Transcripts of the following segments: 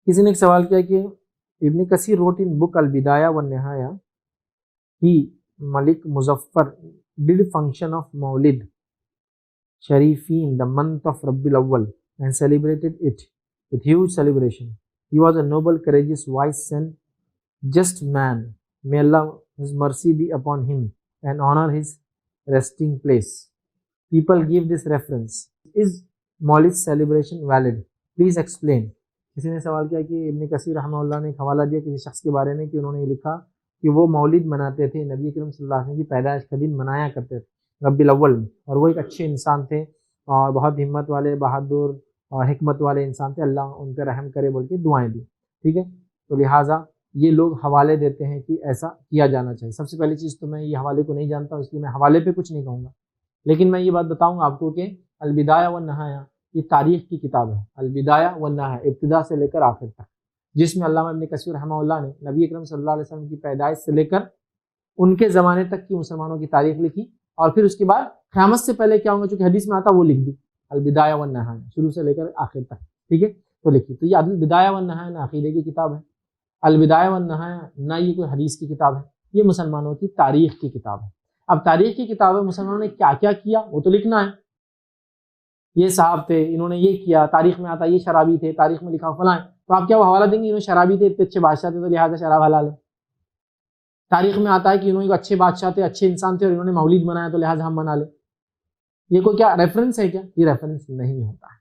کسی نے ایک سوال کیا کہ ابن کثیر wrote in book البدایہ والنہایہ he Malik Muzaffar did function of Maulid Sharifi in the month of Rabiul Awwal and celebrated it with huge celebration. He was a noble, courageous, wise and just man. May Allah His mercy be upon him and honor his resting place. People give this reference. Is Maulid celebration valid? Please explain. کسی نے سوال کیا کہ ابن کثیر رحمہ اللہ نے ایک حوالہ دیا کسی شخص کے بارے میں کہ انہوں نے یہ لکھا کہ وہ مولد مناتے تھے، نبی کریم صلی اللہ علیہ وسلم کی پیدائش کا دن منایا کرتے تھے ربیع الاول میں، اور وہ ایک اچھے انسان تھے اور بہت ہمت والے، بہادر اور حکمت والے انسان تھے، اللہ ان پہ رحم کرے بول کے دعائیں دی. ٹھیک ہے، تو لہٰذا یہ لوگ حوالے دیتے ہیں کہ ایسا کیا جانا چاہیے. سب سے پہلی چیز تو میں یہ حوالے کو نہیں جانتا ہوں، اس لیے میں حوالے پہ کچھ نہیں کہوں گا، لیکن میں یہ بات بتاؤں گا آپ کو کہ البدایہ والنہایہ یہ تاریخ کی کتاب ہے. البدایہ والنہایہ ابتدا سے لے کر آخر تک، جس میں علامہ ابن کثیر رحمہ اللہ نے نبی اکرم صلی اللہ علیہ وسلم کی پیدائش سے لے کر ان کے زمانے تک کی مسلمانوں کی تاریخ لکھی، اور پھر اس کے بعد قیامت سے پہلے کیا ہوں گا چونکہ حدیث میں آتا وہ لکھ دی. البدایہ والنہایہ شروع سے لے کر آخر تک، ٹھیک ہے، تو لکھی. تو یہ البدایہ والنہایہ نہ عقیدے کی کتاب ہے، البدایہ والنہایہ نہ یہ کوئی حدیث کی کتاب ہے، یہ مسلمانوں کی تاریخ کی کتاب ہے. اب تاریخ کی کتاب ہے، مسلمانوں نے کیا کیا کیا وہ تو لکھنا ہے. یہ صاحب تھے، انہوں نے یہ کیا، تاریخ میں آتا یہ شرابی تھے، تاریخ میں لکھا فلاں، تو آپ کیا وہ حوالہ دیں گے انہوں شرابی تھے، اتنے اچھے بادشاہ تھے تو لہٰذا شراب حلال ہے. تاریخ میں آتا ہے کہ انہوں اچھے بادشاہ تھے، اچھے انسان تھے اور انہوں نے مولد منایا تو لہٰذا ہم منا لیں. یہ کوئی کیا ریفرنس ہے؟ کیا یہ ریفرنس نہیں ہوتا ہے.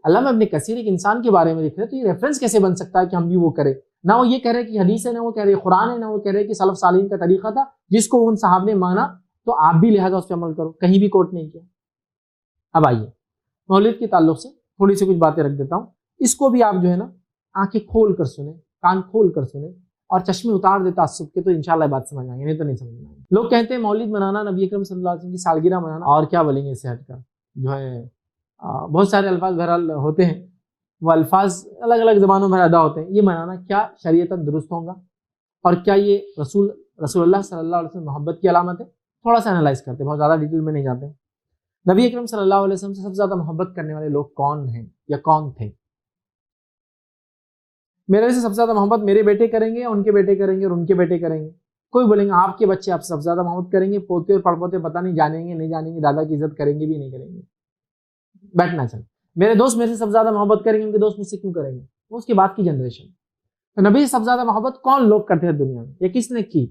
علامہ ابن کثیر ایک انسان کے بارے میں لکھ رہے تو یہ ریفرنس کیسے بن سکتا ہے کہ ہم بھی وہ کریں؟ نہ وہ یہ کہہ رہے کہ حدیث ہے، نہ وہ کہہ رہے قرآن ہے، نہ وہ کہہ رہے کہ سلف صالحین کا طریقہ تھا جس کو ان صحاب نے مانا تو آپ بھی لہٰذا اس پہ عمل کرو، کہیں بھی کوٹ نہیں کیا. اب آئیے مولد کے تعلق سے تھوڑی سی کچھ باتیں رکھ دیتا ہوں. اس کو بھی آپ جو ہے نا آنکھیں کھول کر سنیں، کان کھول کر سنیں اور چشمے اتار دے تعصب کے، تو انشاءاللہ بات سمجھ آئیں گے، نہیں تو نہیں سمجھ آئیں گے. لوگ کہتے ہیں مولد منانا، نبی اکرم صلی اللہ علیہ وسلم کی سالگرہ منانا، اور کیا بولیں گے اس سے ہٹ کر جو ہے بہت سارے الفاظ بہرحال ہوتے ہیں، وہ الفاظ الگ الگ زبانوں میں ادا ہوتے ہیں. یہ منانا کیا شریعتاً درست ہوگا اور کیا یہ رسول اللہ صلی اللہ علیہ وسلم محبت کی علامت ہے؟ تھوڑا سا انالائز کرتے ہیں، بہت زیادہ ڈیٹیل میں نہیں جاتے ہیں. نبی اکرم صلی اللہ علیہ وسلم سے سب سے زیادہ محبت کرنے والے لوگ کون ہیں یا کون تھے؟ میرے سے سب سے زیادہ محبت میرے بیٹے کریں گے، ان کے بیٹے کریں گے اور ان کے بیٹے کریں گے. کوئی بولیں گے آپ کے بچے آپ سے سب سے زیادہ محبت کریں گے، پوتے اور پڑ پوتے پتہ نہیں جانیں گے نہیں جانیں گے، دادا کی عزت کریں گے بھی نہیں کریں گے. بیٹھنا چل میرے دوست میرے سے سب سے زیادہ محبت کریں گے، ان کے دوست مجھ سے کیوں کریں گے؟ وہ اس کے بعد کی جنریشن. تو نبی سے سب سے زیادہ محبت کون لوگ کرتے ہیں دنیا میں؟ یہ کس نے کی؟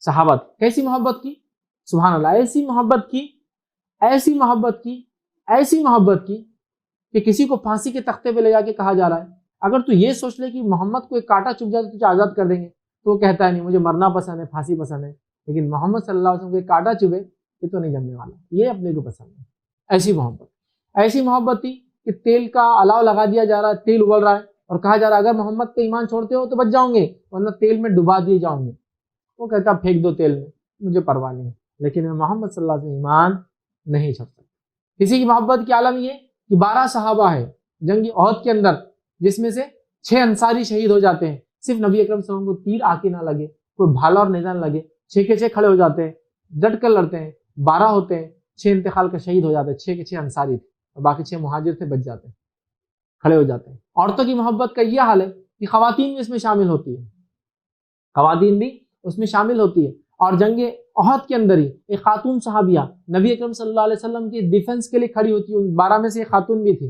صحابت. کیسی محبت کی؟ سبحان اللہ، ایسی محبت کی، ایسی محبت کی، ایسی محبت کی کہ کسی کو پھانسی کے تختے پہ لے جا کے کہا جا رہا ہے اگر تو یہ سوچ لے کہ محمد کو ایک کانٹا چبھ جائے تو تجھے آزاد کر دیں گے، تو وہ کہتا ہے نہیں، مجھے مرنا پسند ہے، پھانسی پسند ہے، لیکن محمد صلی اللہ علیہ وسلم کو ایک کانٹا چبھے یہ تو نہیں جمنے والا، یہ اپنے کو پسند ہے. ایسی محبت. ایسی محبت تھی کہ تیل کا الاؤ لگا دیا جا رہا ہے، تیل ابل رہا ہے اور کہا جا رہا ہے اگر محمد پہ ایمان چھوڑتے ہو تو بچ جاؤں گے ورنہ تیل میں ڈبا دیے جاؤں گے. وہ کہتا پھینک دو تیل میں، مجھے پرواہ نہیں، لیکن میں محمد صلی اللہ علیہ وسلم ایمان نہیں چھوڑ سکتا. کسی کی محبت کی عالم یہ کہ 12 صحابہ ہے جنگ احد کے اندر، جس میں سے 6 انصاری شہید ہو جاتے ہیں، صرف نبی اکرم صلی اللہ علیہ وسلم کو تیر آ کے نہ لگے، کوئی بھالا اور نیزہ نہ لگے، 6 کے 6 کھڑے ہو جاتے ہیں، ڈٹ کر لڑتے ہیں. 12 ہوتے ہیں، 6 انتقال کا شہید ہو جاتے ہیں، 6 کے 6 انصاری تھے اور باقی 6 مہاجر تھے، بچ جاتے ہیں، کھڑے ہو جاتے ہیں. عورتوں کی محبت کا یہ حال ہے کہ خواتین بھی اس میں شامل ہوتی ہے، خواتین بھی اس میں شامل ہوتی ہے. اور جنگ احد کے اندر ہی ایک خاتون صحابیہ نبی اکرم صلی اللہ علیہ وسلم کی ڈیفنس کے لیے کھڑی ہوتی ہے. 12 میں سے ایک خاتون بھی تھی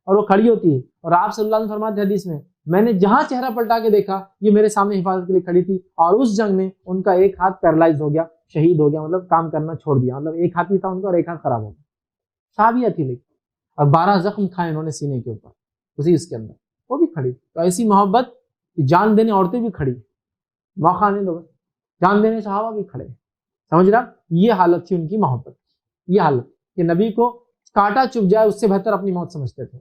اور وہ کھڑی ہوتی ہے اور آپ صلی اللہ علیہ وسلم فرماتے ہیں حدیث میں نے جہاں چہرہ پلٹا کے دیکھا یہ میرے سامنے حفاظت کے لیے کھڑی تھی، اور اس جنگ میں ان کا ایک ہاتھ پیرالائز ہو گیا، شہید ہو گیا، مطلب کام کرنا چھوڑ دیا، مطلب ایک ہاتھ ہی تھا ان کا اور ایک ہاتھ خراب ہو گیا. صحابیہ تھی لیکن، اور 12 زخم کھائے انہوں نے سینے کے اوپر اسی اس کے اندر، وہ بھی کھڑی. تو ایسی محبت کہ جان دینے عورتیں بھی کھڑی، موقع نہیں دو، جان دینے صحابہ بھی کھڑے. سمجھ رہا؟ یہ حالت تھی ان کی محبت، یہ حالت کہ نبی کو کانٹا چبھ جائے اس سے بہتر اپنی موت سمجھتے تھے.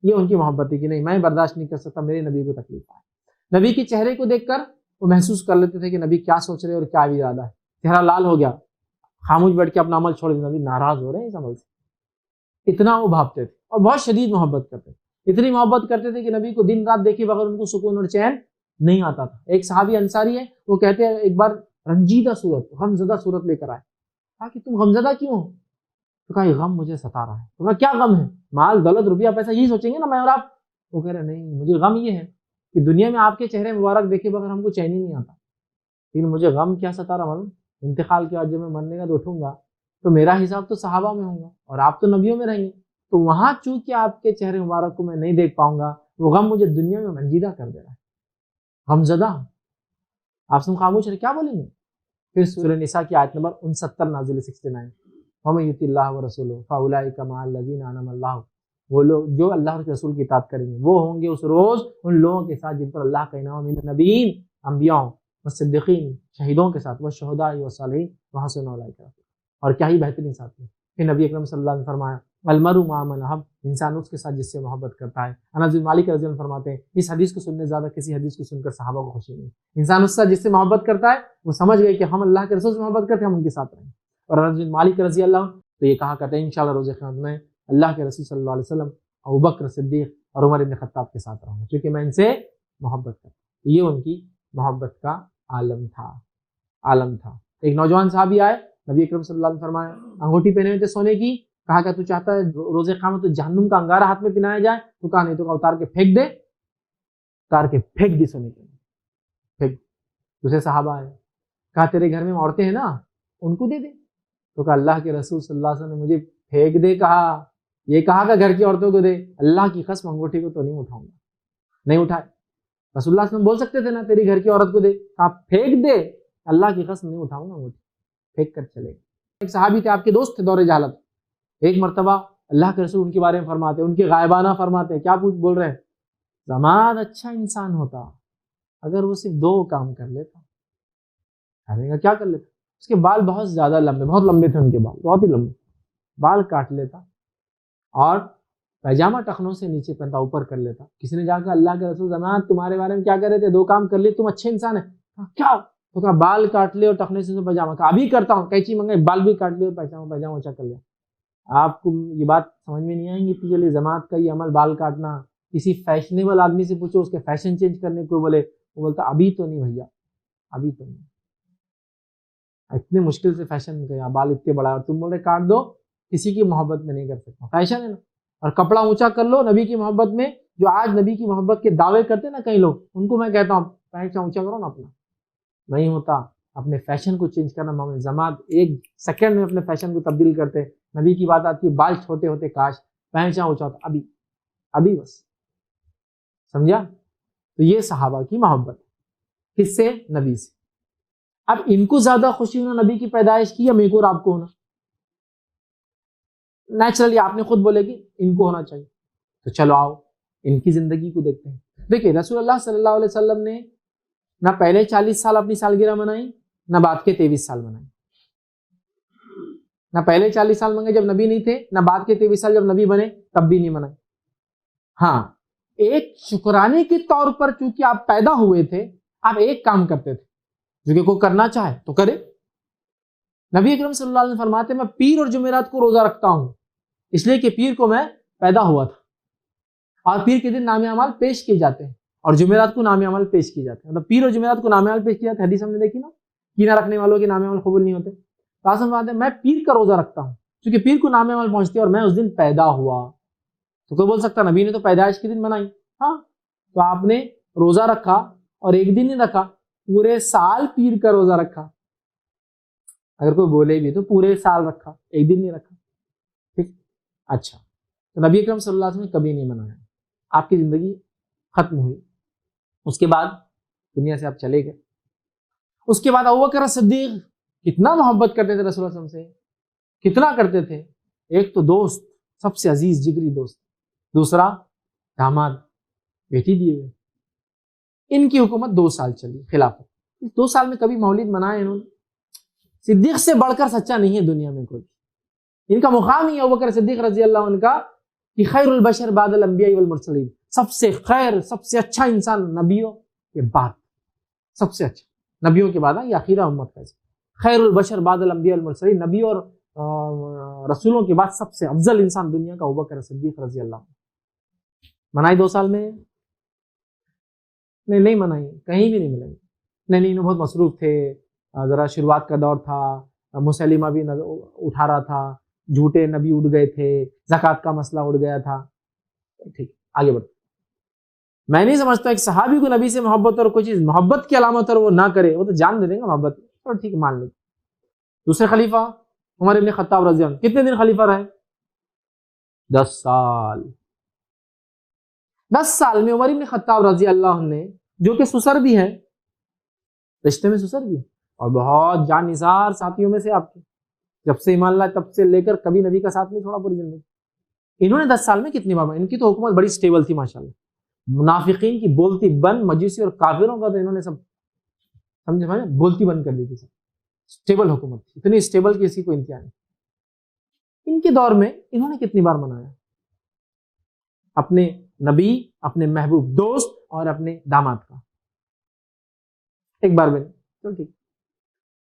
یہ ان کی محبت تھی کہ نہیں میں برداشت نہیں کر سکتا میرے نبی کو تکلیف آئے. نبی کے چہرے کو دیکھ کر وہ محسوس کر لیتے تھے کہ نبی کیا سوچ رہے اور کیا ارادہ ہے. چہرہ لال ہو گیا، خاموش بیٹھ کے اپنا عمل چھوڑ دیا، نبی ناراض ہو رہے ہیں اس عمل سے. اتنا وہ بھاپتے تھے اور بہت شدید محبت کرتے تھے. اتنی محبت کرتے تھے کہ نبی کو دن رات دیکھے بغیر ان کو سکون اور چین نہیں آتا تھا. ایک صحابی انصاری ہے، وہ کہتے ہیں ایک بار رنجیدہ صورت، غمزدہ صورت لے کر آئے. کہا کہ تم غمزدہ کیوں ہو؟ تو کہا یہ غم مجھے ستا رہا ہے. تو کہا کیا غم ہے؟ مال دولت روپیہ پیسہ یہی سوچیں گے نا میں اور آپ. وہ کہہ رہے نہیں مجھے غم یہ ہے کہ دنیا میں آپ کے چہرے مبارک دیکھے بغیر ہم کو چین ہی نہیں آتا، لیکن مجھے غم کیا ستا رہا معلوم، انتقال کے بعد جب میں مرنے کا اٹھوں گا تو میرا حساب تو صحابہ میں ہوگا اور آپ تو نبیوں میں رہیں گے، تو وہاں چونکہ آپ کے چہرے مبارک کو میں نہیں دیکھ پاؤں گا، وہ غم مجھے دنیا میں رنجیدہ کر دے رہا ہے، غم زدہ۔ آپ سن خاموش رہے، کیا بولیں گے؟ پھر سورہ نساء کی آیت نمبر 69 نازل 69، وَمَن يُطِعِ اللَّهَ وَرَسُولَهُ فَأُولَٰئِكَ مَعَ الَّذِينَ أَنْعَمَ اللَّهُ، وہ لوگ جو اللہ کے رسول کی اطاعت کریں گے وہ ہوں گے اس روز ان لوگوں کے ساتھ جن پر اللہ کا انعام من النبیین، انبیاء والصدیقین، شہیدوں کے ساتھ، والشہداء والصالحین وحسن اولئک رفیقا، اور کیا ہی بہترین ساتھی۔ پھر نبی اکرم صلی اللہ علیہ وسلم نے فرمایا المرء مع من احب، انسان اس کے ساتھ جس سے محبت کرتا ہے۔ انس بن مالک رضی اللہ عنہ فرماتے ہیں اس حدیث کو سننے زیادہ کسی حدیث کو سن کر صحابہ کو خوشی نہیں، انسان اس سے جس سے محبت کرتا ہے وہ سمجھ گئے کہ ہم اللہ کے رسول سے محبت کرتے ہیں، ہم ان کے ساتھ رہیں۔ اور انس بن مالک رضی اللہ عنہ تو یہ کہا کرتے ہیں انشاءاللہ روز قیامت میں اللہ کے رسول صلی اللہ علیہ وسلم، ابوبکر صدیق اور عمر بن خطاب کے ساتھ رہوں گا کیونکہ میں ان سے محبت کرتا ہوں۔ یہ ان کی محبت کا عالم تھا۔ ایک نوجوان صحابی آئے، نبی اکرم صلی اللہ علیہ وسلم فرمایا انگوٹھی پہنے ہوئے تھے سونے کی، کہا کہ تو چاہتا ہے روز قیامت تو جہنم کا انگارہ ہاتھ میں پہنایا جائے؟ تو کہا نہیں، تو کہا اتار کے پھینک دے، اتار کے پھینک دی سونے کی پھینک۔ دوسرے صحابہ آئے، کہا تیرے گھر میں عورتیں ہیں نا ان کو دے دے، تو کہا اللہ کے رسول صلی اللہ علیہ وسلم نے مجھے پھینک دے کہا، یہ کہا کہ گھر کی عورتوں کو دے، اللہ کی قسم انگوٹھی کو تو نہیں اٹھاؤں گا، نہیں اٹھائے۔ رسول اللہ صلی اللہ علیہ وسلم بول سکتے تھے نا تیری گھر کی عورت کو دے، کہا پھینک دے، اللہ کی قسم نہیں اٹھاؤں گا انگوٹھی، پھینک کر چلے گئے۔ ایک صحابی تھے آپ کے دوست تھے دور جہالت، ایک مرتبہ اللہ کے رسول ان کے بارے میں فرماتے ہیں، ان کے غائبانہ فرماتے ہیں، کیا بول رہے ہیں؟ زمان اچھا انسان ہوتا اگر وہ صرف 2 کام کر لیتا۔ کیا کر لیتا؟ اس کے بال بہت زیادہ لمبے، بہت لمبے تھے ان کے بال، بہت ہی لمبے، بال کاٹ لیتا اور پیجامہ ٹخنوں سے نیچے پہنتا، اوپر کر لیتا۔ کسی نے جا کر اللہ کے رسول زمان تمہارے بارے میں کیا کر رہے تھے؟ 2 کام کر لیے، تم اچھے انسان ہیں۔ کیا؟ تو کہا بال کاٹ لے اور ٹخنے سے پیجامہ، کہا ابھی کرتا ہوں، قینچی منگائی، بال بھی کاٹ لیے اور پیجامہ اونچا کر لیا۔ آپ کو یہ بات سمجھ میں نہیں آئیں گی کہ چلیے جماعت کا یہ عمل بال کاٹنا، کسی فیشنیبل آدمی سے پوچھو اس کے فیشن چینج کرنے کو بولے، وہ بولتا ابھی تو نہیں بھیا، ابھی تو نہیں، اتنے مشکل سے فیشن کیا، بال اتنے بڑا اور تم بول رہے کاٹ دو، کسی کی محبت میں نہیں کر سکتا، فیشن ہے نا۔ اور کپڑا اونچا کر لو نبی کی محبت میں، جو آج نبی کی محبت کے دعوے کرتے نا کئی لوگ، ان کو میں کہتا ہوں پینٹ اونچا کرو نا اپنا، نہیں ہوتا۔ اپنے فیشن کو چینج کرنا معمولی، جماعت 1 سیکنڈ میں اپنے فیشن کو تبدیل کرتے۔ نبی کی بات آتی ہے بال چھوٹے ہوتے کاش، پہنچا اونچا ہوتا، ابھی بس، سمجھا؟ تو یہ صحابہ کی محبت کس سے؟ نبی سے۔ اب ان کو زیادہ خوشی ہونا نبی کی پیدائش کی یا میرے کو اور آپ کو ہونا؟ نیچرلی آپ نے خود بولے کہ ان کو ہونا چاہیے، تو چلو آؤ ان کی زندگی کو دیکھتے ہیں۔ دیکھیں رسول اللہ صلی اللہ علیہ وسلم نے نہ پہلے 40 سال اپنی سالگرہ منائی، نہ بعد کے 23 سال منائی، نہ پہلے 40 سال منگے جب نبی نہیں تھے، نہ بعد کے 23 سال جب نبی بنے تب بھی نہیں منائے۔ ہاں ایک شکرانے کے طور پر چونکہ آپ پیدا ہوئے تھے، آپ ایک کام کرتے تھے جو کہ کوئی کرنا چاہے تو کرے۔ نبی اکرم صلی اللہ علیہ وسلم فرماتے ہیں میں پیر اور جمعرات کو روزہ رکھتا ہوں، اس لیے کہ پیر کو میں پیدا ہوا تھا اور پیر کے دن نام اعمال پیش کیے جاتے ہیں اور جمعرات کو نام اعمال پیش کیے جاتے ہیں، مطلب پیر اور جمعرات کو نام اعمال پیش کیے جاتے ہیں۔ حدیث ہم نے دیکھی نا، کینہ رکھنے والوں کے نام اعمال قبول نہیں ہوتے۔ قاسم فرماتے ہیں میں پیر کا روزہ رکھتا ہوں کیونکہ پیر کو نام اعمال پہنچتی ہے اور میں اس دن پیدا ہوا۔ تو کوئی بول سکتا نبی نے تو پیدائش کے دن منائی، ہاں تو آپ نے روزہ رکھا اور ایک دن نہیں رکھا، پورے سال پیر کا روزہ رکھا۔ اگر کوئی بولے بھی تو پورے سال رکھا، ایک دن نہیں رکھا، ٹھیک؟ اچھا، تو نبی اکرم صلی اللہ علیہ وسلم نے کبھی نہیں منایا، آپ کی زندگی ختم ہوئی، اس کے بعد دنیا سے آپ چلے گئے۔ اس کے بعد ابوبکر صدیق کتنا محبت کرتے تھے رسول اللہ صلی اللہ علیہ وسلم سے، کتنا کرتے تھے۔ ایک تو دوست، سب سے عزیز جگری دوست، دوسرا داماد، بیٹی دیے ہوئے۔ ان کی حکومت 2 سال چلی، خلافت۔ اس 2 سال میں کبھی مولد منائے انہوں نے؟ صدیق سے بڑھ کر سچا نہیں ہے دنیا میں کوئی، ان کا مقام ہی ابوبکر صدیق رضی اللہ عنہ کا کہ خیر البشر بعد الانبیاء والمرسلین، سب سے خیر، سب سے اچھا انسان نبیوں کے بعد، سب سے اچھا نبیوں کے بعد، یہ اخیرہ امت کا خیر البشر بعد الانبیاء والمرسلین، نبیوں اور رسولوں کے بعد سب سے افضل انسان دنیا کا ابوبکر صدیق رضی اللہ عنہ۔ منائی 2 سال میں؟ نہیں منائی، کہیں بھی نہیں ملیں گے۔ نہیں بہت مصروف تھے، ذرا شروعات کا دور تھا، مسلمہ بھی اٹھا رہا تھا، جھوٹے نبی اٹھ گئے تھے، زکوٰۃ کا مسئلہ اٹھ گیا تھا، ٹھیک آگے بڑھتے۔ میں نہیں سمجھتا ایک صحابی کو نبی سے محبت اور کوئی چیز محبت کی علامت اور وہ نہ کرے، وہ تو جان دے دیں گا محبت، اور ٹھیک مان لیں۔ دوسرے خلیفہ عمر ابن خطاب رضی اللہ عنہ کتنے دن خلیفہ رہے؟ 10 سال۔ 10 سال میں عمر ابن خطاب رضی اللہ عنہ نے، جو کہ سسر بھی ہے، رشتے میں سسر بھی ہے اور بہت جان نثار ساتھیوں میں سے آپ کے، جب سے ایمان لائے تب سے لے کر کبھی نبی کا ساتھ نہیں چھوڑا پوری زندگی، انہوں نے 10 سال میں کتنی بار، ان کی تو حکومت بڑی سٹیبل تھی ماشاءاللہ، منافقین کی بولتی بند، مجوسی اور کافروں کا تو انہوں نے سب سمجھے بھائی بولتی بند کر دی تھی، سب سٹیبل حکومت تھی، اتنی سٹیبل کہ کسی کو انتہا نہیں۔ ان کے دور میں انہوں نے کتنی بار منایا اپنے نبی، اپنے محبوب دوست اور اپنے داماد کا؟ ایک بار بھی نہیں، تو ٹھیک۔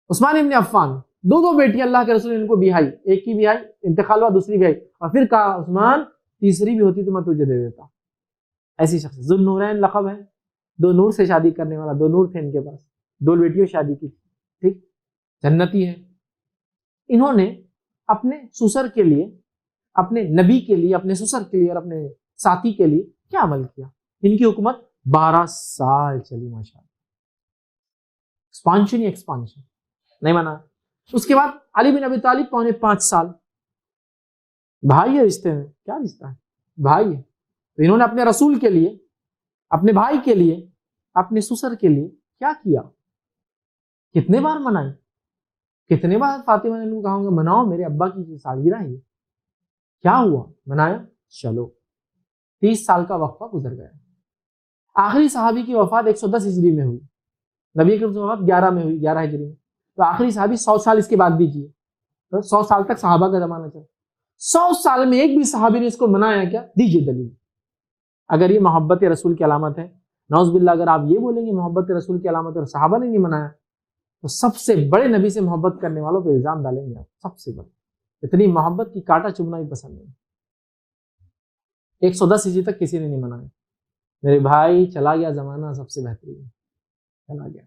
عثمان ابن عفان، دو بیٹی اللہ کے رسول نے ان کو بیائی، ایک کی بیائی انتقال ہوا، دوسری بیائی، اور پھر کہا عثمان تیسری بھی ہوتی تو میں تجھے دے دیتا۔ ایسی شخص ذو النورین لقب ہے، 2 نور سے شادی کرنے والا، 2 نور تھے ان کے پاس، 2 بیٹیوں شادی کی، ٹھیک، جنتی ہے۔ انہوں نے اپنے سسر کے لیے، اپنے نبی کے لیے، اپنے سسر کے لیے اور اپنے ساتھی کے لیے کیا عمل کیا؟ ان کی حکومت 12 سال چلی ماشاءاللہ، ایکسپانشن نہیں مانا۔ اس کے بعد علی بن ابی طالب 4.5 سال، بھائی ہے رشتے میں، کیا رشتہ ہے، بھائی ہے، تو انہوں نے اپنے رسول کے لیے، اپنے بھائی کے لیے، اپنے سسر کے لیے کیا کیا؟ کتنے بار منائی؟ کتنے بار فاطمہ نے کہا گا مناؤ میرے ابا کی سالگرہ ہے، کیا ہوا؟ منایا، چلو 30 سال کا وقفہ گزر گیا۔ آخری صحابی کی وفات 110 ہجری میں ہوئی، نبی کی وفات 11 میں ہوئی، 11 ہجری میں، تو آخری صحابی 100 سال اس کے بعد بھی جیے، 100 سال تک صحابہ کا زمانہ چلا، 100 سال میں ایک بھی صحابی نے اس کو منایا کیا؟ دیجیے دلیل۔ اگر یہ محبت رسول کی علامت ہے، نعوذ باللہ اگر آپ یہ بولیں گے محبت رسول کی علامت اور صحابہ نے نہیں منایا، تو سب سے بڑے نبی سے محبت کرنے والوں پہ الزام ڈالیں گے آپ، سب سے بڑے، اتنی محبت کی کانٹا چبھنا بھی پسند نہیں۔ 110 ہجری تک کسی نے نہیں منایا۔ میرے بھائی چلا گیا زمانہ سب سے بہترین، چلا گیا۔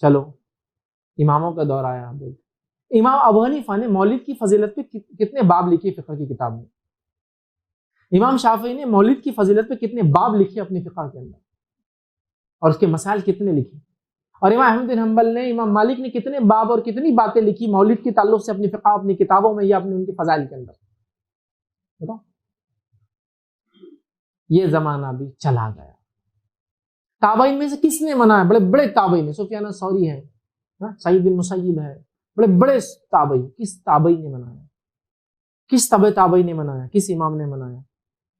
چلو اماموں کا دور آیا، بولتے امام ابو حنیفہ نے مولد کی فضیلت پہ کتنے باب لکھے فقہ کی کتاب میں؟ امام شافعی نے مولد کی فضیلت پہ کتنے باب لکھے اپنی فقہ کے اندر، اور اس کے مسائل کتنے لکھے؟ اور امام احمد بن حنبل نے، امام مالک نے کتنے باب اور کتنی باتیں لکھی مولد کے تعلق سے اپنی فقہ، اپنی کتابوں میں یا اپنے ان کے فضائل کے اندر؟ بتاؤ، یہ زمانہ بھی چلا گیا۔ تابعین میں سے کس نے منایا؟ بڑے بڑے تابعین، سفیان ثوری ہے، سعید بن مسیب ہے، بڑے بڑے تابعین، کس تابعین نے منایا؟ کس تابعین نے منایا؟ کس امام نے منایا؟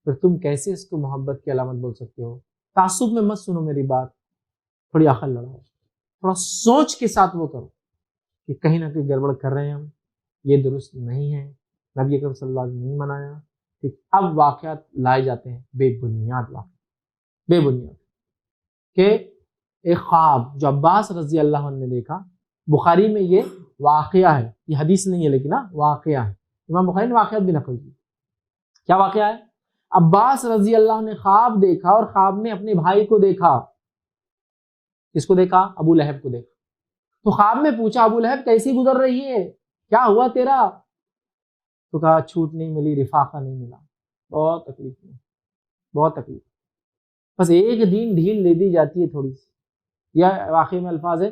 پھر تم کیسے اس کو محبت کی علامت بول سکتے ہو؟ تعصب میں مت سنو میری بات، تھوڑی عقل لڑاؤ، تھوڑا سوچ کے ساتھ وہ کرو کہ کہیں نہ کہیں گڑبڑ کر رہے ہیں ہم، یہ درست نہیں ہے، نبی اکرم صلی اللہ علیہ وسلم نے نہیں منایا۔ اب واقعات لائے جاتے ہیں، بے بنیاد واقع، بے بنیاد، کہ ایک خواب جو عباس رضی اللہ عنہ نے دیکھا، بخاری میں یہ واقعہ ہے، یہ حدیث نہیں ہے لیکن واقعہ ہے، امام بخاری نے واقعات بھی نقل کی۔ کیا واقعہ ہے؟ عباس رضی اللہ عنہ نے خواب دیکھا، اور خواب میں اپنے بھائی کو دیکھا۔ کس کو دیکھا؟ ابو لہب کو دیکھا۔ تو خواب میں پوچھا ابو لہب کیسی گزر رہی ہے، کیا ہوا تیرا؟ تو کہا چھوٹ نہیں ملی، رفاقہ نہیں ملا، بہت تکلیف میں، بہت تکلیف، بس ایک دن ڈھیل لے دی جاتی ہے تھوڑی سی، یا واقعی میں الفاظ ہے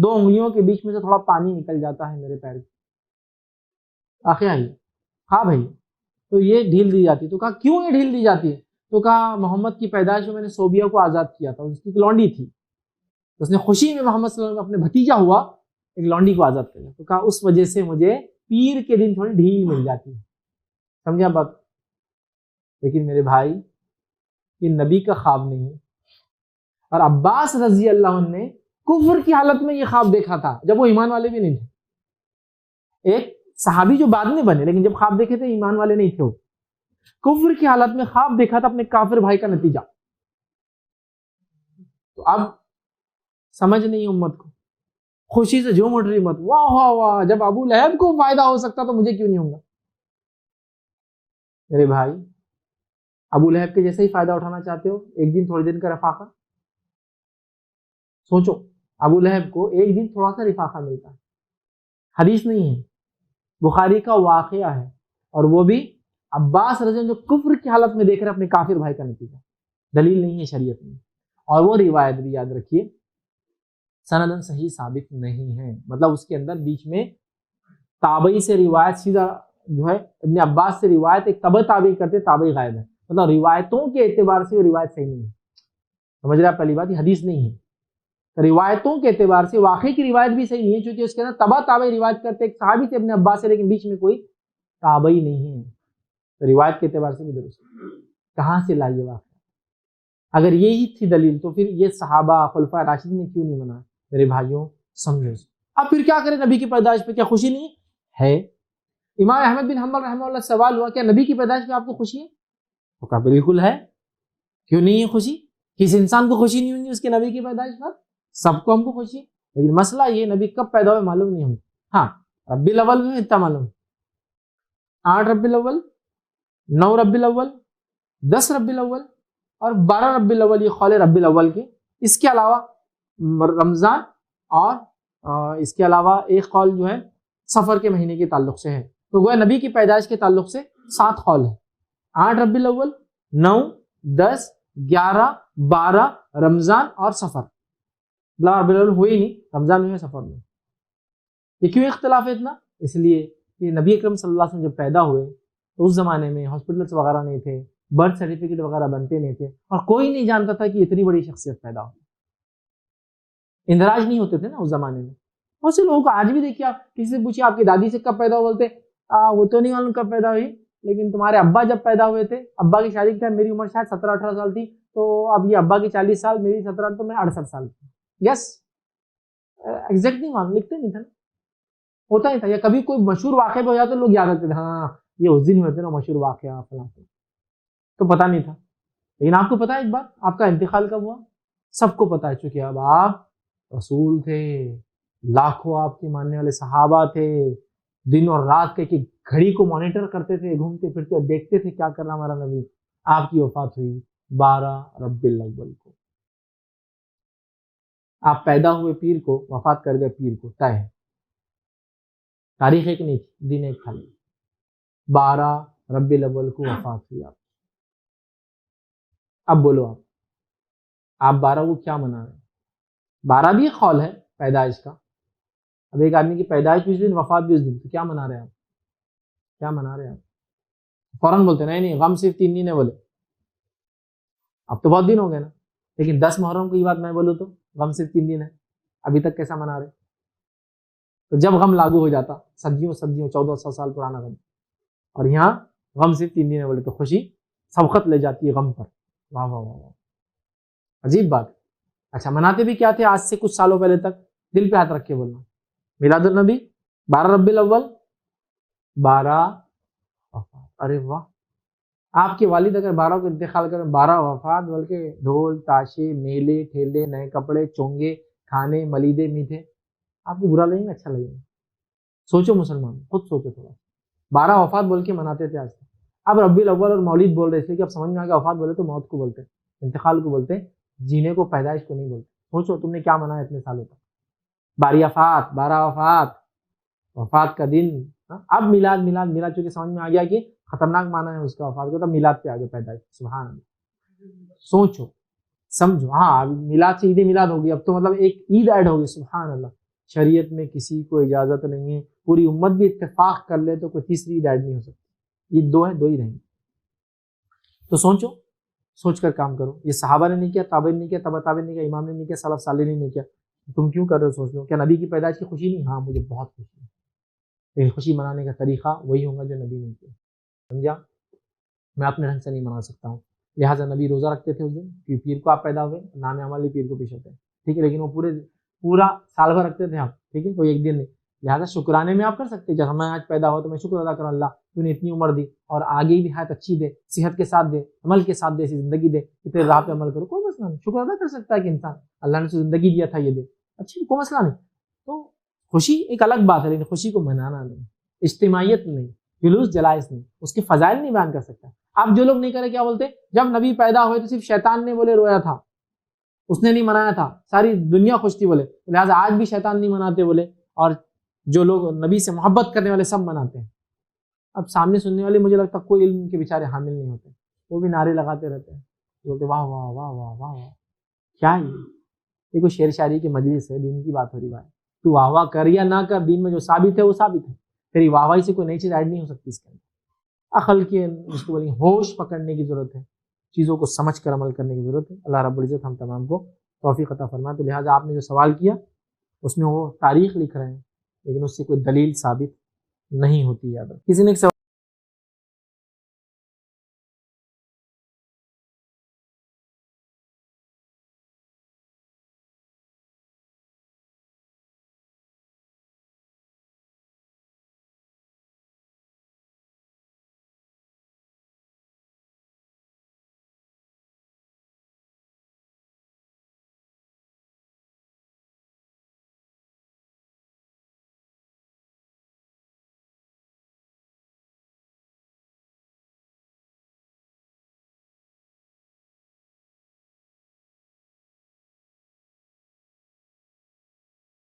2 انگلیوں کے بیچ میں سے تھوڑا پانی نکل جاتا ہے میرے پیر کی، واقعہ ہے، خواب ہے، تو یہ ڈھیل دی جاتی ہے۔ تو کہا کیوں یہ ڈھیل دی جاتی ہے؟ تو کہا محمد کی پیدائش میں میں نے صوبیہ کو آزاد کیا تھا، اس کی ایک لونڈی تھی، اس نے خوشی میں محمد صلی اللہ علیہ وسلم اپنے بھتیجا ہوا ایک لونڈی کو آزاد کر دیا، تو کہا اس وجہ سے مجھے پیر کے دن تھوڑی ڈھیل مل جاتی ہے، سمجھا بات؟ لیکن میرے بھائی یہ نبی کا خواب نہیں ہے، اور عباس رضی اللہ عنہ نے کفر کی حالت میں یہ خواب دیکھا تھا جب وہ ایمان والے بھی نہیں تھے، ایک صحابی جو بعد میں بنے لیکن جب خواب دیکھے تھے ایمان والے نہیں تھے، وہ کفر کی حالت میں خواب دیکھا تھا اپنے کافر بھائی کا نتیجہ۔ تو اب سمجھ نہیں امت کو، خوشی سے جھوم اٹھ رہی مت، واہ واہ واہ، جب ابو لہب کو فائدہ ہو سکتا تو مجھے کیوں نہیں ہوگا؟ میرے بھائی ابو لہب کے جیسے ہی فائدہ اٹھانا چاہتے ہو، ایک دن تھوڑے دن کا رفاقہ سوچو، ابو لہب کو ایک دن تھوڑا سا رفاقہ ملتا ہے، حدیث نہیں ہے، بخاری کا واقعہ ہے، اور وہ بھی عباس رضی اللہ عنہ جو کفر کی حالت میں دیکھ رہے اپنے کافر بھائی کا نتیجہ، دلیل نہیں ہے شریعت میں، اور وہ روایت بھی یاد رکھیے سندن صحیح ثابت نہیں ہے، مطلب اس کے اندر بیچ میں تابعی سے روایت سیدھا جو ہے ابن عباس سے روایت ایک تبع تابعی کرتے تابعی غائب ہے، مطلب روایتوں کے اعتبار سے روایت صحیح نہیں ہے. سمجھ رہے آپ؟ پہلی بات یہ حدیث نہیں ہے، روایتوں کے اعتبار سے واقعی کی روایت بھی صحیح نہیں ہے، چونکہ اس کے اندر تبع تابعی روایت کرتے ایک صحابی تھے ابن عباس سے، لیکن بیچ میں کوئی تابعی نہیں ہے، تو روایت کے اعتبار سے بھی درست ہے. کہاں سے لائیے واقعہ؟ اگر یہی تھی دلیل تو پھر یہ صحابہ خلفاء راشدین نے کیوں نہیں منایا؟ میرے بھائیوں سمجھو. اب پھر کیا کریں؟ نبی کی پیدائش پہ کیا خوشی نہیں ہے؟ امام احمد بن حنبل رحمہ اللہ سوال ہوا کیا نبی کی پیدائش پہ آپ کو خوشی ہے؟ تو کہا بالکل ہے. کیوں نہیں ہے خوشی؟ کس انسان کو خوشی نہیں ہوگی اس کے نبی کی پیدائش پر؟ سب کو ہم کو خوشی ہے، لیکن مسئلہ یہ نبی کب پیدا ہوئے معلوم نہیں ہم. ہاں ربی الاول میں اتنا معلوم، 8 ربی الاول، 9 ربی الاول، 10 ربی الاول اور 12 ربی الاول، یہ قول ربی الاول کے. اس کے علاوہ رمضان اور اس کے علاوہ ایک قول جو ہے سفر کے مہینے کے تعلق سے ہے. تو گویا نبی کی پیدائش کے تعلق سے 7 قول ہے، 8 ربی الاول، 9، 10، 11، 12 رمضان اور سفر. ربی الاول ہوئی نہیں، رمضان میں ہے، سفر میں. یہ کیوں اختلاف ہے اتنا؟ اس لیے کہ نبی اکرم صلی اللہ علیہ وسلم جب پیدا ہوئے تو اس زمانے میں ہاسپٹلس وغیرہ نہیں تھے، برتھ سرٹیفکیٹ وغیرہ بنتے نہیں تھے، اور کوئی نہیں جانتا تھا کہ اتنی بڑی شخصیت پیدا ہو. اندراج نہیں ہوتے تھے نا اس زمانے میں. بہت سے لوگوں کو آج بھی دیکھیے، آپ کسی سے پوچھیے آپ کی دادی سے کب پیدا ہو، بولتے وہ تو نہیں معلوم کب پیدا ہوئی، لیکن تمہارے ابا جب پیدا ہوئے تھے، ابا کی شادی کے ٹائم میری عمر شاید 17-18 سال تھی، تو اب یہ ابا کی 40 سال، میری 17، تو میں 68 سال کی. یس ایگزیکٹ نہیں معلوم، لکھتے نہیں تھے نا، ہوتا نہیں تھا. یا کبھی کوئی مشہور واقعہ ہو جاتا تو لوگ یاد رکھتے تھے، ہاں یہ اس دن ہوئے تھے نا مشہور واقعہ فلاں، تو پتہ نہیں تھا. لیکن آپ کو پتا ہے ایک بات، آپ کا انتقال کب ہوا؟ سب کو پتا ہے، چونکہ اب آپ رسول تھے، لاکھوں آپ کے ماننے والے صحابہ تھے، دن اور رات کے گھڑی کو مانیٹر کرتے تھے، گھومتے پھرتے دیکھتے تھے کیا کر رہا ہمارا نبی. آپ کی وفات ہوئی 12 ربیع الاول کو. آپ پیدا ہوئے پیر کو، وفات کر گئے پیر کو، طے ہے. تاریخ ایک نہیں تھی، دن ایک تھا. 12 ربیع الاول کو وفات ہوئی آپ. اب بولو آپ 12 کو کیا منا رہے ہیں؟ 12 بھی ایک قول ہے پیدائش کا. اب ایک آدمی کی پیدائش بھی اس دن، وفات بھی اس دن، تو کیا منا رہے ہیں آپ؟ کیا منا رہے ہیں آپ؟ فوراً بولتے نہیں غم صرف 3 دن ہے. بولے اب تو بہت دن ہو گئے نا، لیکن 10 محرم کو یہ بات میں بولوں تو غم صرف 3 دن ہے، ابھی تک کیسا منا رہے؟ تو جب غم لاگو ہو جاتا، صدیوں 1400 سال پرانا غم، اور یہاں غم صرف 3 دن ہے بولے تو خوشی سبقت لے جاتی ہے غم پر. واہ واہ واہ، عجیب بات. اچھا مناتے بھی کیا تھے آج سے کچھ سالوں پہلے تک؟ دل پہ ہاتھ رکھ کے بولنا، میلاد النبی 12 ربیع الاول، 12 وفات. ارے واہ، آپ کے والد اگر 12 کو انتقال کریں، 12 وفات، بلکہ ڈھول تاشے میلے ٹھیلے نئے کپڑے چونگے کھانے ملیدے میٹھے، آپ کو برا لگے گا اچھا لگے گا؟ سوچو مسلمان، خود سوچو تھوڑا. 12 وفات بول کے مناتے تھے آج تک. اب ربیع الاول اور مولد بول رہے تھے کہ اب سمجھ میں آ گیا، وفات بولے تو موت کو بولتے، انتقال کو بولتے، جینے کو پیدائش کو نہیں بولتے. سوچو تم نے کیا منایا اتنے سالوں تک. 12 وفات، وفات کا دن. اب میلاد میلاد میلاد چونکہ سمجھ میں آ گیا کہ خطرناک مانا ہے اس کا وفات کو، تب میلاد پہ آگے پیدائش. سبحان اللہ. سوچو سمجھو، ہاں میلاد سے عید میلاد ہوگی، اب تو مطلب ایک عید ایڈ ہوگی. سبحان اللہ. شریعت میں کسی کو اجازت نہیں ہے، پوری امت بھی اتفاق کر لے تو کوئی تیسری عید ایڈ نہیں ہو سکتی. یہ 2 ہیں، 2 ہی رہیں گے. تو سوچو، سوچ کر کام کرو. یہ صحابہ نے نہیں کیا، تابعین نے نہیں کیا، تبع تابعین نے نہیں کیا، امام نے نہیں کیا، سلف صالحین نے نہیں کیا. تم کیوں کر رہے ہو؟ سوچ لو. کیا نبی کی پیدائش کی خوشی نہیں؟ ہاں مجھے بہت خوشی ہے، لیکن خوشی منانے کا طریقہ وہی ہوگا جو نبی نے کیا. سمجھا؟ میں اپنے ڈھنگ سے نہیں منا سکتا ہوں. لہٰذا نبی روزہ رکھتے تھے اس دن، کیونکہ پیر کو آپ پیدا ہوئے، نام عملی پیر کو پیش ہوتے ہیں، ٹھیک ہے، لیکن وہ پورا سال بھر رکھتے تھے آپ، ٹھیک ہے، کوئی ایک دن نہیں. لہٰذا شکرانے میں آپ کر سکتے ہیں، جب میں آج پیدا ہوا تو میں شکر ادا کروں، اللہ تو نے اتنی عمر دی اور آگے بھی حیات اچھی دے، صحت کے ساتھ دے، عمل کے ساتھ دے، ایسی زندگی دے کہ تیرے راہ پہ عمل کرو. کوئی مسئلہ نہیں، شکر ادا کر سکتا ہے کہ انسان، اللہ نے زندگی دیا تھا، یہ دے اچھی، کوئی مسئلہ نہیں. تو خوشی ایک الگ بات ہے، لیکن خوشی کو منانا نہیں، اجتماعیت نہیں، جلوس جلائس نہیں، اس کے فضائل نہیں بیان کر سکتا. اب جو لوگ نہیں کرے کیا بولتے؟ جب نبی پیدا ہوئے تو صرف شیطان نے بولے رویا تھا، اس نے نہیں منایا تھا، ساری دنیا خوش تھی بولے، لہٰذا آج بھی شیطان نہیں مناتے بولے، اور جو لوگ نبی سے محبت کرنے والے سب مناتے ہیں. اب سامنے سننے والے مجھے لگتا ہے کوئی علم کے بیچارے حامل نہیں ہوتے، وہ بھی نعرے لگاتے رہتے ہیں، بولتے واہ واہ واہ واہ واہ واہ، کیا ہے یہ کوئی شعر شاعری کی مجلس ہے، دین کی بات ہو رہی بھائی، تو واہ واہ کر یا نہ کر، دین میں جو ثابت ہے وہ ثابت ہے، تیری واہ واہی سے کوئی نئی چیز ایڈ نہیں ہو سکتی اس کے اندر۔ عقل کے جس کو بولیں ہوش پکڑنے کی ضرورت ہے، چیزوں کو سمجھ کر عمل کرنے کی ضرورت ہے۔ اللہ رب العزت ہم تمام کو توفیق عطا فرمائے۔ تو لہٰذا آپ نے جو سوال کیا اس میں وہ تاریخ لکھ رہے ہیں، لیکن اس سے کوئی دلیل ثابت نہیں ہوتی ہے۔ کسی نے ایک سوال